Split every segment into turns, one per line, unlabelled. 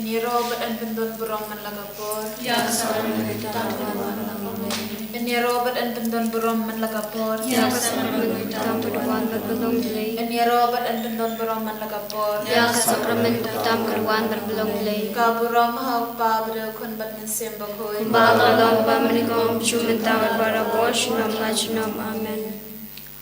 Ni Robert and Pendon Burong Manlagapur.
Ya Sabran
Ni Robert and Pendon Burong Manlagapur.
Ya Sabran Tam Perwan berbelong lei.
Ni Robert and Pendon Burong Manlagapur.
Ya Sabran Tam Perwan berbelong lei.
Kaburam hau pa bro kun bat min sim bakoi.
Balong ba manikom chumen tawar bara bosh nam lajnam amen.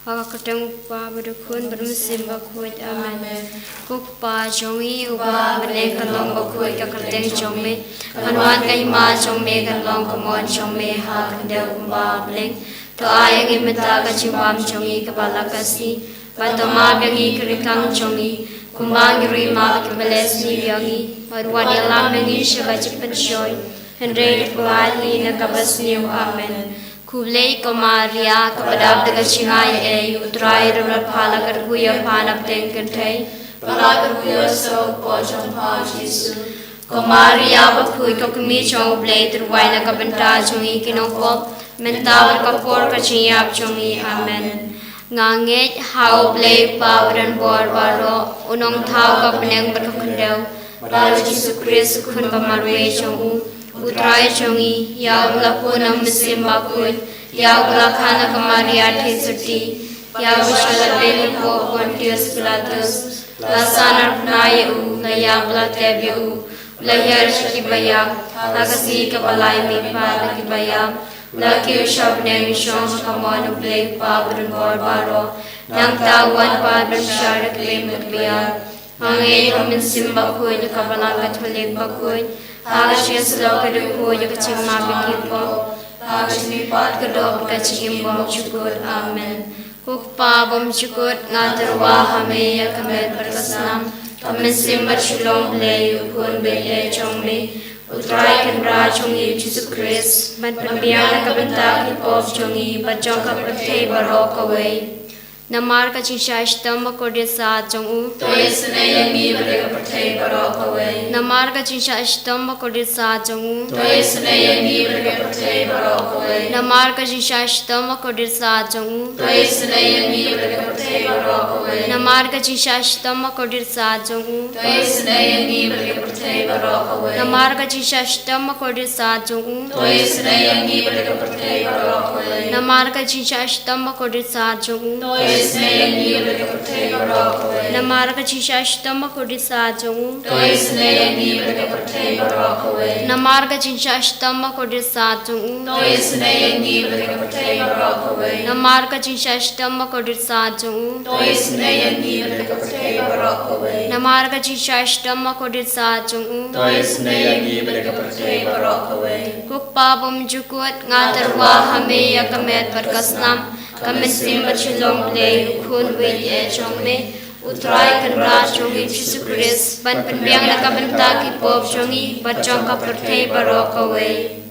Hakateng pa berkun bermusim bakuit amen. Kukpa jongi uba bele kalong bakuit kakateng jongme. Kanwan kay ma jongme kalong kumon jongme hakandel uba beleng. To ayang imenta kachimam jongi kabalakasi. Batoma bengi kerikang jongi. Kumbang rima kibeles ni yangi. Marwan yalam bengi shabajipan shoy. Henry kuali nakabas niyo amen. Kublai Maria kepada dengan cingai utrai ramlat phala kerguya panap tengken thai phala kerguya so pojong pa Yesu Maria bakhui kokmi chong blai terwai na kabenta chongi kinokop mentawar kapor kachiap chongi amen nganget hau blai pawran bor baro unong thau kapneng berkendau baru Yesu Kristus kun pamarwe chongu Utrai chongi, yaw lapunang mesimbakun, yaw lakana kamaria tesuti, yaw shalabeli po Pontius Pilatus, lasanar pnayu, layab latebiu, layar shikibaya, lakasi kabalay mipa lakibaya, lakir shabneng shong kamon ublay pa berengor baro, nang tawan pa bersyar klim magbiya, angay kamensimbakun, kabalang katulig bakun, Agasya slow keduku ya kecil mabikipo, agasya pat kedok kecil bom cukur amen. Kukpa bom cukur ngaterwa hame ya kemet berkesenam, kemet simbat shulong belayu pun beye chongme, utrai kendra chongi Yesus Kristus, ban penbiang kebentak hipop chongi, bacong kaperte barok away. Namar ka chinshaishtam kode sa chongu
To isne yangi bereka pertai barok away.
Namar ka chinshaishtam kode sa chongu
To isne yangi bereka pertai barok away.
Namar ka chinshaishtam kode sa chongu
To isne yangi bereka pertai barok away.
Namar ka chinshaishtam kode sa chongu
To isne yangi bereka pertai barok away.
Namar ka chinshaishtam kode sa chongu
To isne yangi bereka pertai barok away.
Namar ka chinshaishtam kode sa chongu
To isne yangi bereka pertai barok away.
Namar ka chinshaishtam kode sa chongu
To isne yangi bereka pertai barok away.
Namar ka chinshaishtam kode sa chongu
To isne yangi bereka pertai barok away.
Namar ka chinshaishtam kode sa chongu
To isne yangi bereka pertai barok away.
Namar ka chinshaishtam kode sa chongu
To isne yangi bereka pertai barok away.
Kukpa bom jukut ngaterwa hame ya kamet berkasnam kamet simbat shilong play kun wait chongme utrai kendra chongi Yesus Kristus ban penbiang na kabenta ki pop chongi bachong ka perthai barok away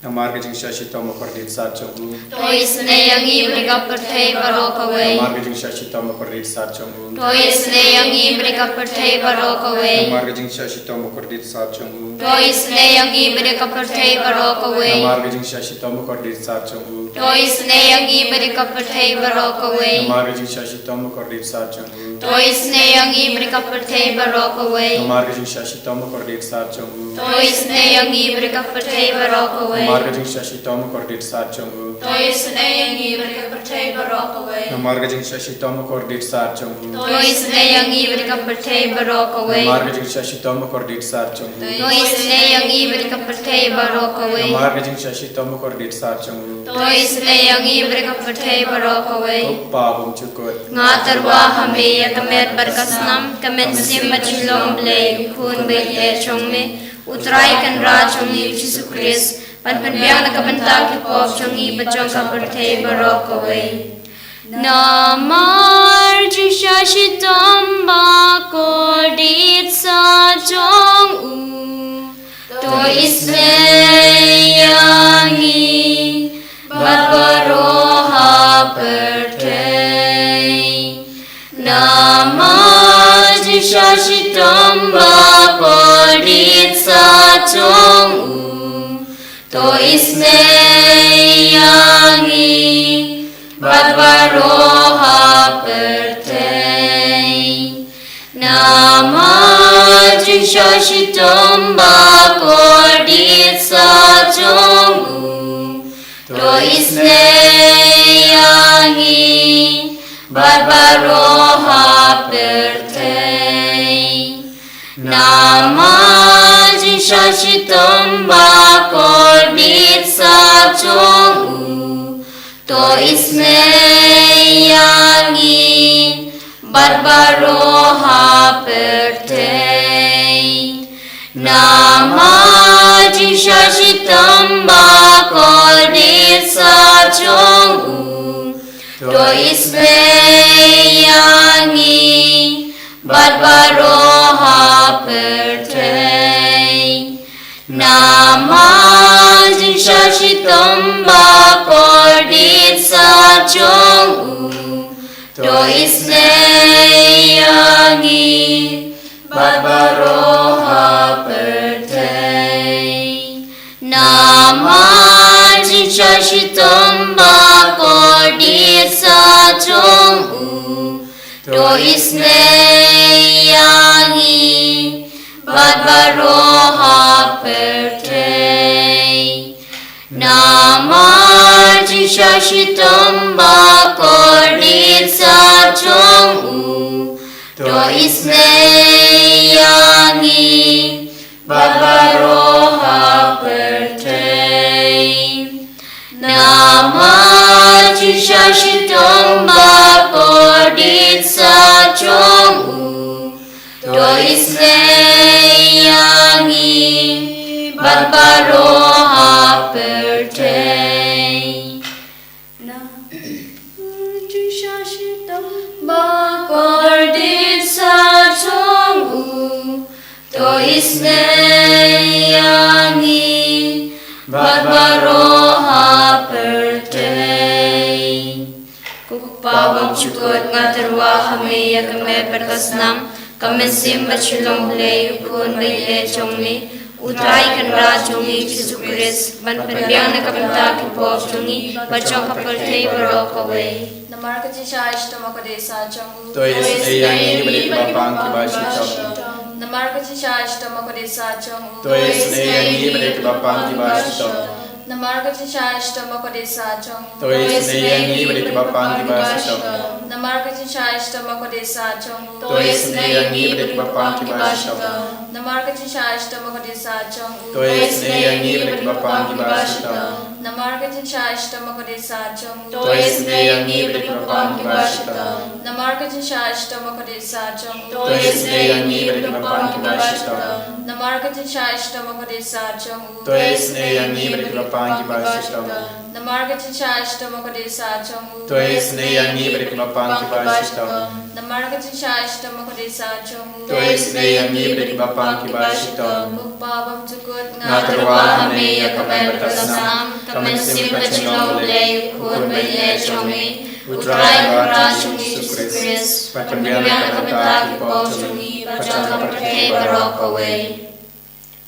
Namar ke jingsha shita mo kordit sa chongu.
To isne yangi brika perthai barok away
Namar ke jingsha shita mo kordit sa chongu.
To isne yangi brika perthai barok away
Namar ke jingsha shita mo kordit sa chongu.
To isne yangi brika perthai barok away
Namar ke jingsha shita mo kordit sa chongu.
To isne yangi brika perthai barok away
Namar ke jingsha shita mo kordit sa chongu.
To isne yangi brika perthai barok away
Namar ke jingsha shita mo kordit sa chongu.
To isne yangi brika perthai barok away
Namar ke jingsha shita mo kordit sa chongu.
To isne yangi bereka pertai barok away.
Namar ke jingsha shita mo kordit sa chongu.
To isne yangi brika perthai barok away
Namar ke jingsha shita mo kordit sa chongu.
To isne yangi brika perthai barok away
Namar ke jingsha shita mo kordit sa chongu.
To isne yangi brika perthai barok away
Kukpa bom chukut.
ngaterwa hame ya kamet berkasnam kamet simbat shilong blay kun beye chongme utrai kendra chongi Yesus Kristus pan penbiang na kabenta ki pop chongi bachong ka perthai barok away Namar jisha shitamba kodit sa chong u To isne yangi batbaroha perthai Namar jisha shitamba kodit sa chong u To isne yangi batbaroha perthai Namar Shashitam Bakordit Sajongu To Isneyangi Barbaroha Pertei Namaji Shashitam Bakordit Sajongu To Isneyangi Barbaroha Pertei Namaji Shashitam Bakordit Sajongu To Isneyangi Barbaroha Pertei Namaji Shashitam Bakordit Sajongu To Isneyangi Barbaroha Pertei Namaji Shashitam Bakordit Sajongu To Isneyangi Barbaroha Pertei Namaji Shashitam Bakordit Sajongu To Isneyangi Barbaroha Pertei Namaji Shashitam Bakordit Sajongu To Isneyangi Barbaroha Pertei Namaji Shashitam Bakordit Sajongu To Isneyangi Barbaroha Pertei Kukpawag chukot nga terwa hame yakame perkasnam Kame simba chulong lay ukun baye chongli Utrai kan ra chongi Jesus Christ Ban penbiang na kapita kipop chongi Bachong kapaltay barok away
Namar Kajisha Ishtama Kadesa Changu
To Isneyangi Balik Bapang Kibashito
Namar Kajisha Ishtama Kadesa Changu
To Isneyangi Balik Bapang Kibashito
Namar Kajisha Ishtama Kadesa Changu
To Isneyangi Balik Bapang Kibashito
Namar Kajisha Ishtama Kadesa Changu
To Isneyangi Balik Bapang Kibashito
Namar Kajisha Ishtama Kadesa Changu
To Isneyangi Balik Bapang Kibashito
Namar Kajisha Ishtama Kadesa Changu
To Isneyangi Balik Bapang Kibashito
Namar Kajisha Ishtama Kadesa Changu
To Isneyangi Balik Bapang Kibashito
Namar Kajisha Ishtama Kadesa Changu
To Isneyangi Balik Bapang Kibashito
Namar Kajisha Ishtama Kadesa Changu
To Isneyangi Balik Bapang Kibashito
Namar Kajisha Ishtama Kadesa Changu
To Isneyangi Balik Bapang Kibashito
Mukbabam Tukut
Nga terwa hame yakame perkasnam Kame simba chulong lay ukun baye chongi Utrai kan ra chongi Jesus Christ Ban penbiang na kapita kipop chongi Bachong kapaltay barok away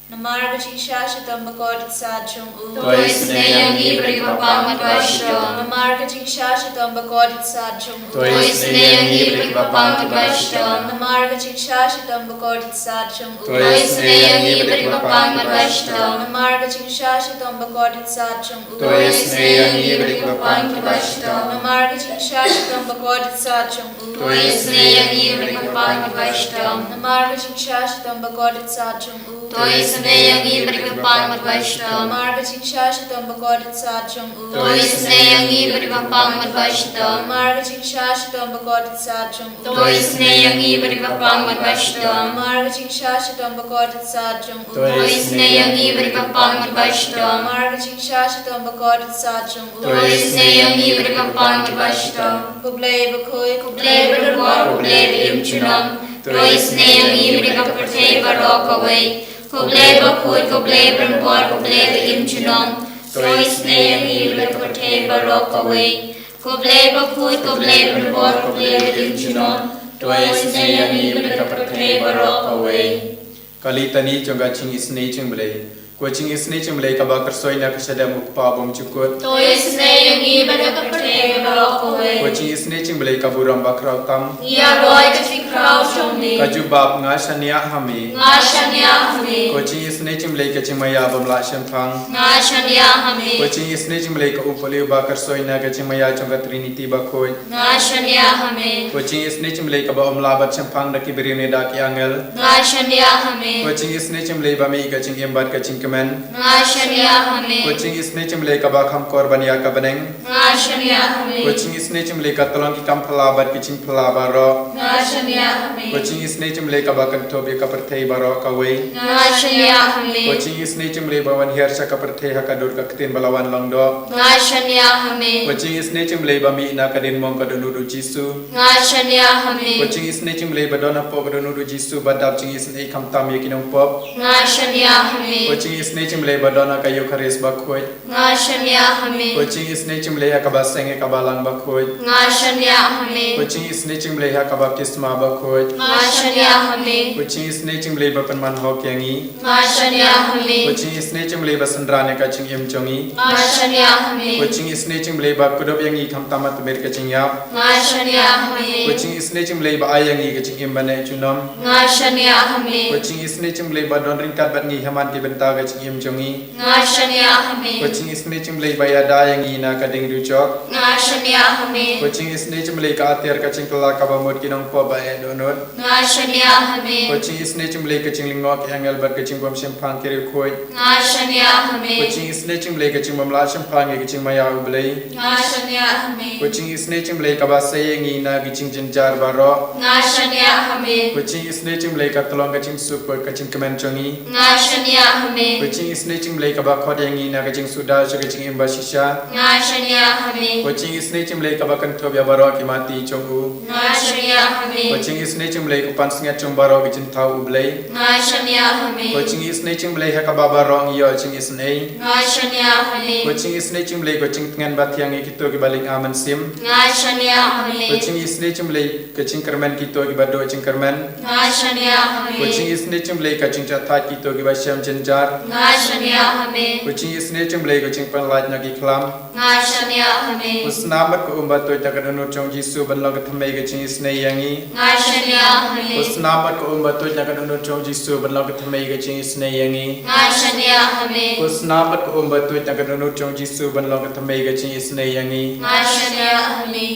Namar Kajisha Shitam Bakordit Sajongu
To Isneyangi Balik Bapang Kibashito
Namar Kajisha Shitam Bakordit Sajongu
To Isneyangi Balik Bapang Kibashito
Namar Kajisha Shitam Bakordit Sajongu
To Isneyangi Balik Bapang Kibashito
Namar Kajisha Shitam Bakordit Sajongu
To Isneyangi Balik Bapang Kibashito
Namar Kajisha Shitam Bakordit Sajongu
To Isneyangi Balik Bapang Kibashito
Namar Kajisha Shitam Bakordit Sajongu
To Isneyangi Balik Bapang Kibashito
Namar Kajisha Shitam Bakordit Sajongu
To Isneyangi Balik Bapang Kibashito
Namar Kajisha Shitam Bakordit Sajongu
To Isneyangi Balik Bapang Kibashito
Namar Kajisha Shitam Bakordit Sajongu
To
Isneyangi Balik Bapang Kibashito
Namar Kajisha Shitam Bakordit Sajongu
To Isneyangi Balik Bapang
Kibashito
Kublay Bakoi
Kublay berbuat kublay imchunam To Isneyangi Balik kapaltay barok away Kublay bakut kublay berbuat kublay imchunam To Isneyangi Balik kapaltay barok away Kublay bakut kublay berbuat kublay imchunam To Isneyangi Balik kapaltay barok away
Kali tani chonga ching isnei ching bale Kucing isni cimlei kabakar soina kesadam ukpa bom cukut.
Tôi isne yang i pada kapate balokoi.
Kucing isni cimlei kaburam bakrau tam.
Ia roi ke fikrau chomni.
Kaju bab ngashania hami.
Ngashania hami.
Kucing isni cimlei kecimaya bamla shempang.
Ngashania hami.
Kucing isni cimlei ka upali bakar soina kecimaya congka trinity bakoi.
Ngashania hami.
Kucing isni cimlei ka ba omlabat shempang daki beriune daki angel.
Ngashania hami.
Kucing isni cimlei bami kacing embat kacing kemen.
Ngashania hami.
Kucing isni cimlei ka ba kham korban ya ka beneng.
Ngashania hami.
Kucing isni cimlei ka tolong ki kam phalabat kicing phalabaro.
Ngashania hami.
Kucing isni cimlei ka ba kan tobe ka perthei baro ka wei.
Ngashania hami.
Kucing isni cimlei bawan hiarsa ka perthei ha ka dur ka ktin balawan longdo.
Ngashania hami.
Kucing isni cimlei bami ina ka din mong ka dunudu Jisu.
Ngashania hami.
Kucing isni cimlei badona po ka dunudu Jisu badap cing isni kam tam yakinong pop.
Ngashania hami.
Kucing isni cimlei badona ka Eucharis bakhoi.
Ngashania hami.
Kucing isni cimlei ha ka ba senge ka balang bakhoi.
Ngashania hami.
Kucing isni cimlei ha ka baptisma bakhoi.
Ngashania hami.
Kucing isni cimlei bapan man hok yangi.
Ngashania hami.
Kucing isni cimlei basandrane ka cing im chongi.
Ngashania hami.
Kucing isni cimlei ba kudop yangi kam tamat mer ka cing yap.
Ngashania hami.
Kucing isni cimlei ba ayangi ka cing im bane chunom.
Ngashania hami.
Kucing isni cimlei ba don ringkat bat ngi haman ki benta ka cing im chongi.
Ngashania hami.
Kucing isni cimlei ba ya da yangi na ka ding rucok.
Ngashania hami.
Kucing isni cimlei ka atir ka cing kala ka ba mut ki nong po ba e donut.
Ngashania hami.
Kucing isni cimlei ka cing lingok angel bat ka cing bom sempang kiri khoi.
Ngashania hami.
Kucing isni cimlei ka cing bom la sempang ki cing maya ublei.
Ngashania hami.
Kucing isni cimlei ka ba sayengi na ki cing jinjar baro.
Ngashania hami.
Kucing isni cimlei ka tolong ka cing super ka cing kemen chongi.
Ngashania hami.
Kucing isni cimlei ka ba khod yangi na ka cing suda so ka cing imba shisha.
Ngashania hami.
Kucing isni cimlei ka ba kan thob ya baro ki mati chongu.
Ngashania hami.
Kucing isni cimlei ku pan singa chong baro ki cing thau ublei.
Ngashania hami.
Kucing isni cimlei ha ka ba baro ngi yo cing isni.
Ngashania hami.
Kucing isni cimlei ko cing tengan bat yang kito ki balik aman sim.
Ngashania hami.
Kucing isni cimlei ka cing kermen kito ki bado cing kermen.
Ngashania hami.
Kucing isni cimlei ka cing catat kito ki basyam jenjar.
Ngashania hami.
Kucing isni cimlei ko cing panlat na ki klam.
Ngashania hami.
Usnamat ko umbat to ta kadano chong Jisu banlo ka thamai ka cing isni yangi.
Ngashania hami.
Usnamat ko umbat to ta kadano chong Jisu banlo ka thamai ka cing isni yangi.
Ngashania hami.
Usnamat ko umbat to ta kadano chong Jisu banlo ka thamai ka cing isni yangi.
Ngashania hami.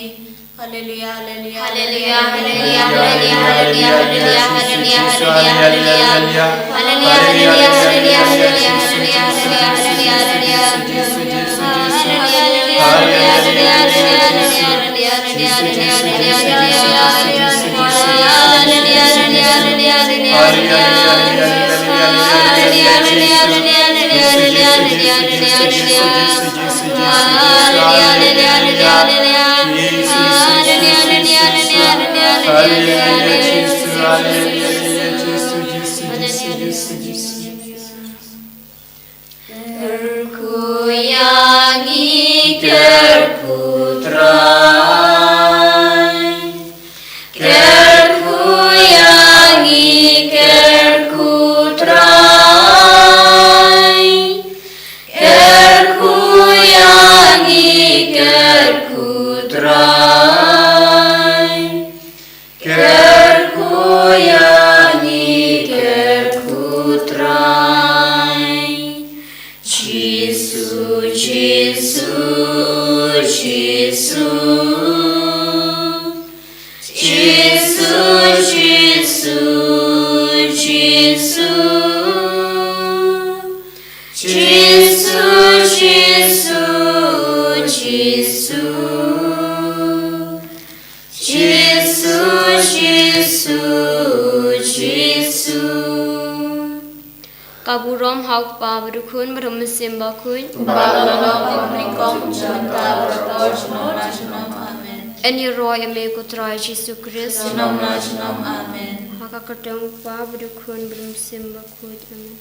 Hallelujah, hallelujah,
Hallelujah, hallelujah, hallelujah, hallelujah, hallelujah, hallelujah, hallelujah, hallelujah. Hallelujah, hallelujah, hallelujah, hallelujah, hallelujah,
Kerku yangi kerku terai, kerku yangi kerku terai, kerku yangi kerku terai, kerku yangi kerku terai. Jisu, Jisu, Jisu, Jisu, Jisu, Jisu, Jisu, Jisu, Jisu, Jisu, Jisu, Jisu.
Kaburom hauk pa berukun bermesim bakun. Eni roy ame kutrai Yesus Kristus. Haka ketemu pa berukun bermesim bakun. Amen.